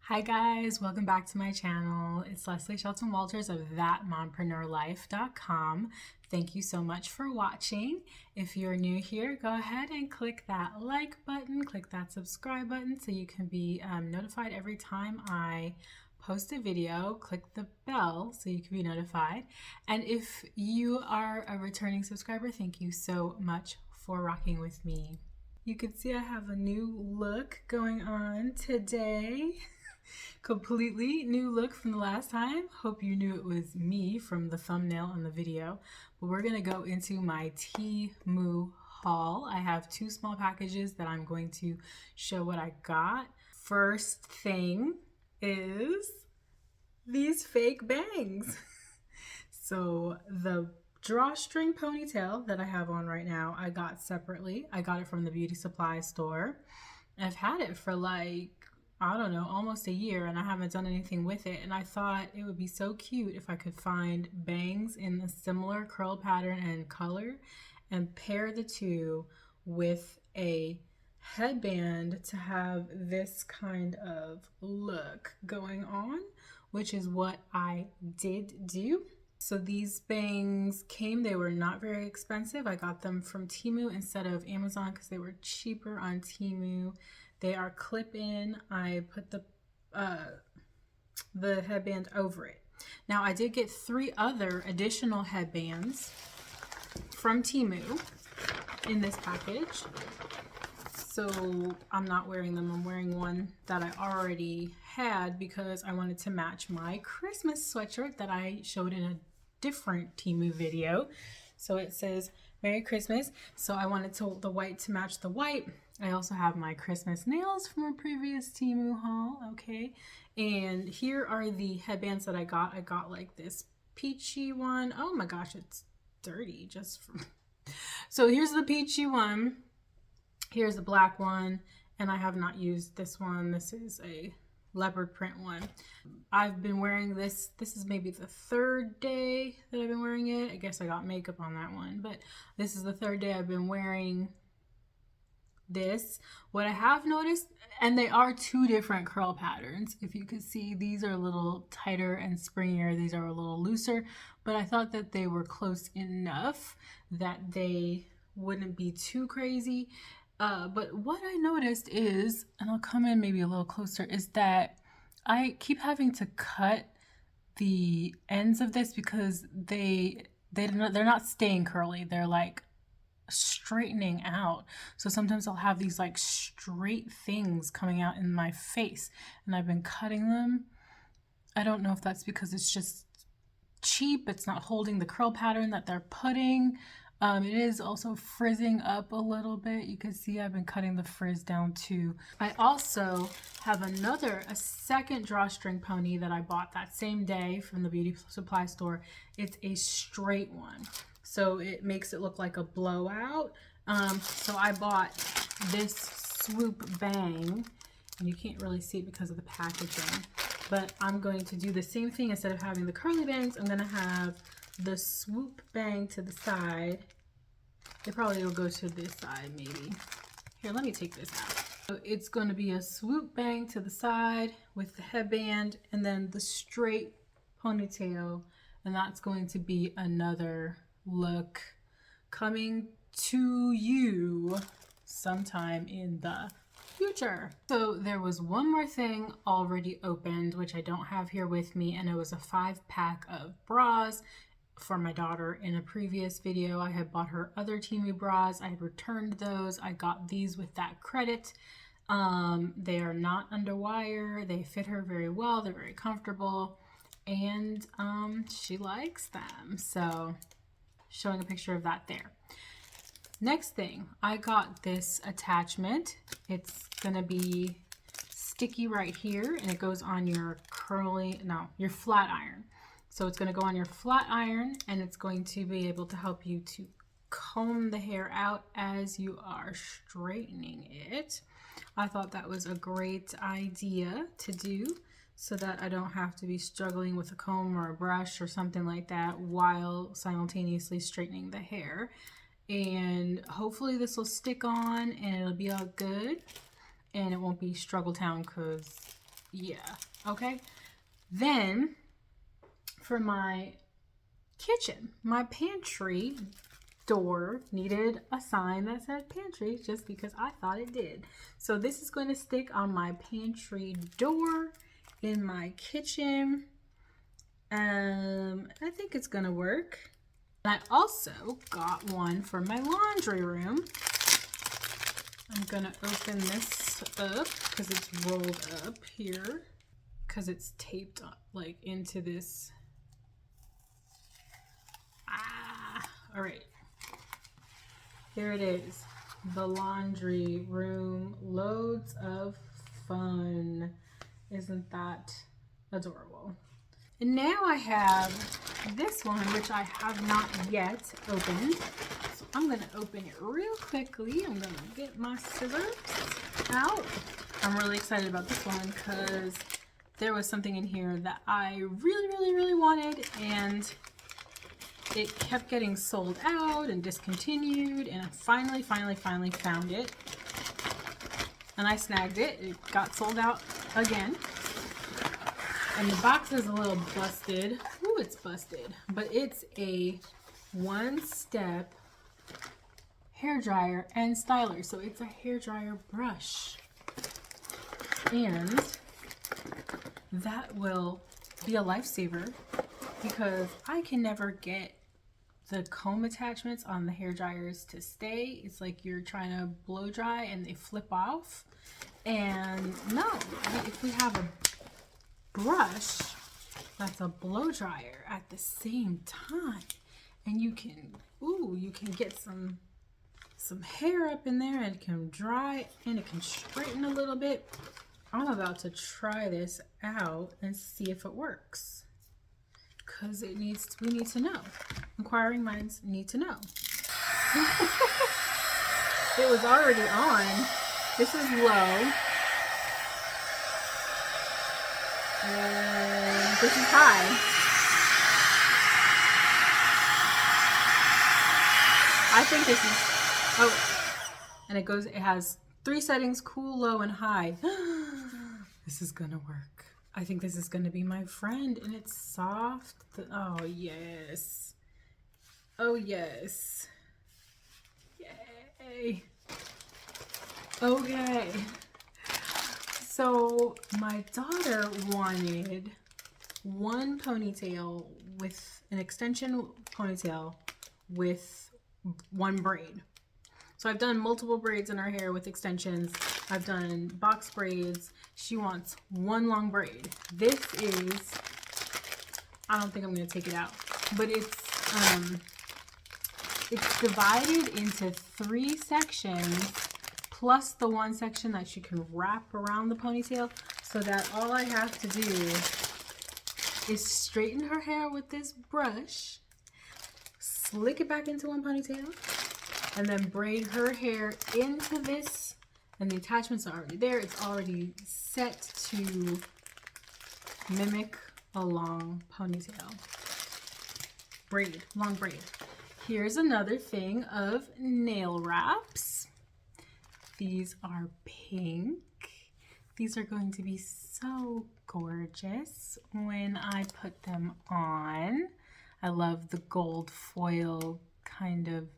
Hi guys, welcome back to my channel. It's Leslie Shelton Walters of thatmompreneurlife.com. Thank you so much for watching. If you're new here, go ahead and click that like button, click that subscribe button so you can be notified every time I post a video. Click the bell so you can be notified. And if you are a returning subscriber, thank you so much for rocking with me. You can see I have a new look going on today. Completely new look from the last time. Hope you knew it was me from the thumbnail on the video. But we're gonna go into my Temu haul. I have two small packages that I'm going to show what I got. First thing is these fake bangs. So the drawstring ponytail that I have on right now, I got separately. I got it from the beauty supply store. I've had it for like, I don't know, almost a year, and I haven't done anything with it. And I thought it would be so cute if I could find bangs in a similar curl pattern and color and pair the two with a headband to have this kind of look going on, which is what I did do. So these bangs came, they were not very expensive. I got them from Temu instead of Amazon because they were cheaper on Temu. They are clip-in. I put the headband over it. Now I did get 3 other additional headbands from Temu in this package. So I'm not wearing them. I'm wearing one that I already had because I wanted to match my Christmas sweatshirt that I showed in a different Temu video. So it says Merry Christmas. So I wanted the white to match the white. I also have my Christmas nails from a previous Temu haul, okay? And here are the headbands that I got. I got like this peachy one. Oh my gosh, it's dirty just from... So here's the peachy one. Here's the black one. And I have not used this one. This is a leopard print one. I've been wearing this. This is maybe the 3rd day that I've been wearing it. I guess I got makeup on that one, but this is the 3rd day I've been wearing this. What I have noticed, and they are 2 different curl patterns. If you could see, these are a little tighter and springier. These are a little looser, but I thought that they were close enough that they wouldn't be too crazy. But what I noticed is, and I'll come in maybe a little closer, is that I keep having to cut the ends of this because they're not staying curly. They're like straightening out. So sometimes I'll have these like straight things coming out in my face, and I've been cutting them. I don't know if that's because it's just cheap. It's not holding the curl pattern that they're putting. It is also frizzing up a little bit. You can see I've been cutting the frizz down too. I also have a second drawstring pony that I bought that same day from the beauty supply store. It's a straight one, so it makes it look like a blowout. So I bought this swoop bang, and you can't really see it because of the packaging, but I'm going to do the same thing. Instead of having the curly bangs, I'm going to have the swoop bang to the side. It probably will go to this side maybe. Here, let me take this out. So it's going to be a swoop bang to the side with the headband and then the straight ponytail, and that's going to be another look coming to you sometime in the future. So there was one more thing already opened, which I don't have here with me, and it was a 5-pack of bras for my daughter. In a previous video, I had bought her other Temu bras. I had returned those. I got these with that credit. They are not underwire. They fit her very well. They're very comfortable, and she likes them. So showing a picture of that there. Next thing, I got this attachment. It's gonna be sticky right here, and it goes on your your flat iron. So it's going to go on your flat iron, and it's going to be able to help you to comb the hair out as you are straightening it. I thought that was a great idea to do so that I don't have to be struggling with a comb or a brush or something like that while simultaneously straightening the hair. And hopefully this will stick on and it'll be all good, and it won't be struggle town because Yeah, okay. Then for my kitchen, my pantry door needed a sign that said pantry just because I thought it did. So this is going to stick on my pantry door in my kitchen. I think it's gonna work. I also got one for my laundry room. I'm gonna open this up because it's rolled up here because it's taped up, like into this. All right. Here it is. The laundry room. Loads of fun. Isn't that adorable? And now I have this one, which I have not yet opened. So I'm going to open it real quickly. I'm going to get my scissors out. I'm really excited about this one because there was something in here that I really wanted, and it kept getting sold out and discontinued, and I finally found it. And I snagged it. It got sold out again. And the box is a little busted. Ooh, it's busted. But it's a one-step hair dryer and styler. So it's a hair dryer brush. And that will be a lifesaver because I can never get the comb attachments on the hair dryers to stay. It's like you're trying to blow dry and they flip off. And no, if we have a brush that's a blow dryer at the same time, and you can get some hair up in there, and it can dry and it can straighten a little bit. I'm about to try this out and see if it works, because we need to know. Inquiring minds need to know. It was already on. This is low. And this is high. I think this is, and it has 3 settings: cool, low, and high. This is gonna work. I think this is gonna be my friend, and it's soft. Oh yes. Oh yes. Yay. Okay. So my daughter wanted one ponytail with an extension ponytail with one braid. So I've done multiple braids in her hair with extensions. I've done box braids. She wants one long braid. This is, I don't think I'm gonna take it out, but it's divided into 3 sections plus the one section that you can wrap around the ponytail, so that all I have to do is straighten her hair with this brush, slick it back into one ponytail, and then braid her hair into this, and the attachments are already there. It's already set to mimic a long ponytail. Braid, long braid. Here's another thing of nail wraps. These are pink. These are going to be so gorgeous when I put them on. I love the gold foil kind of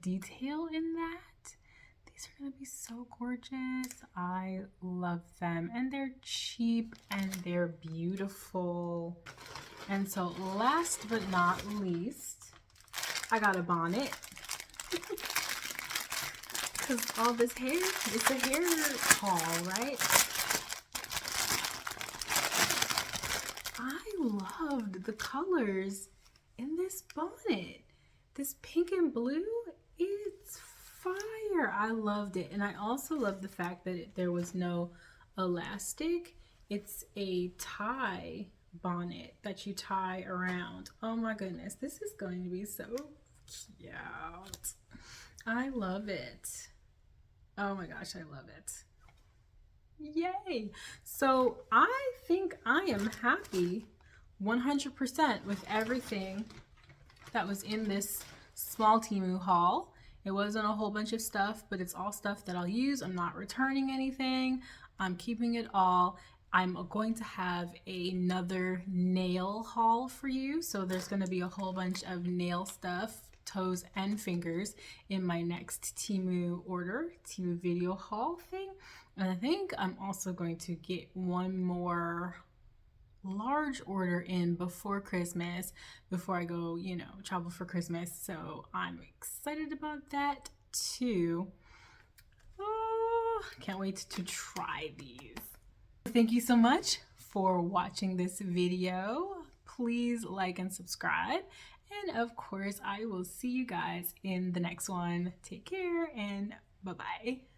detail in that. These are going to be so gorgeous. I love them, and they're cheap and they're beautiful. And so last but not least, I got a bonnet. Because all this hair, it's a hair haul, right? I loved the colors in this bonnet. This pink and blue, it's fire. I loved it. And I also love the fact that there was no elastic. It's a tie bonnet that you tie around. Oh my goodness, this is going to be so cute. I love it. Oh my gosh, I love it. Yay! So I think I am happy 100% with everything that was in this small Temu haul. It wasn't a whole bunch of stuff, but it's all stuff that I'll use. I'm not returning anything. I'm keeping it all. I'm going to have another nail haul for you. So there's going to be a whole bunch of nail stuff, toes and fingers, in my next Temu order, Temu video haul thing. And I think I'm also going to get one more large order in before Christmas, before I go, you know, travel for Christmas. So I'm excited about that too. Oh, can't wait to try these. Thank you so much for watching this video. Please like and subscribe. And of course, I will see you guys in the next one. Take care and bye-bye.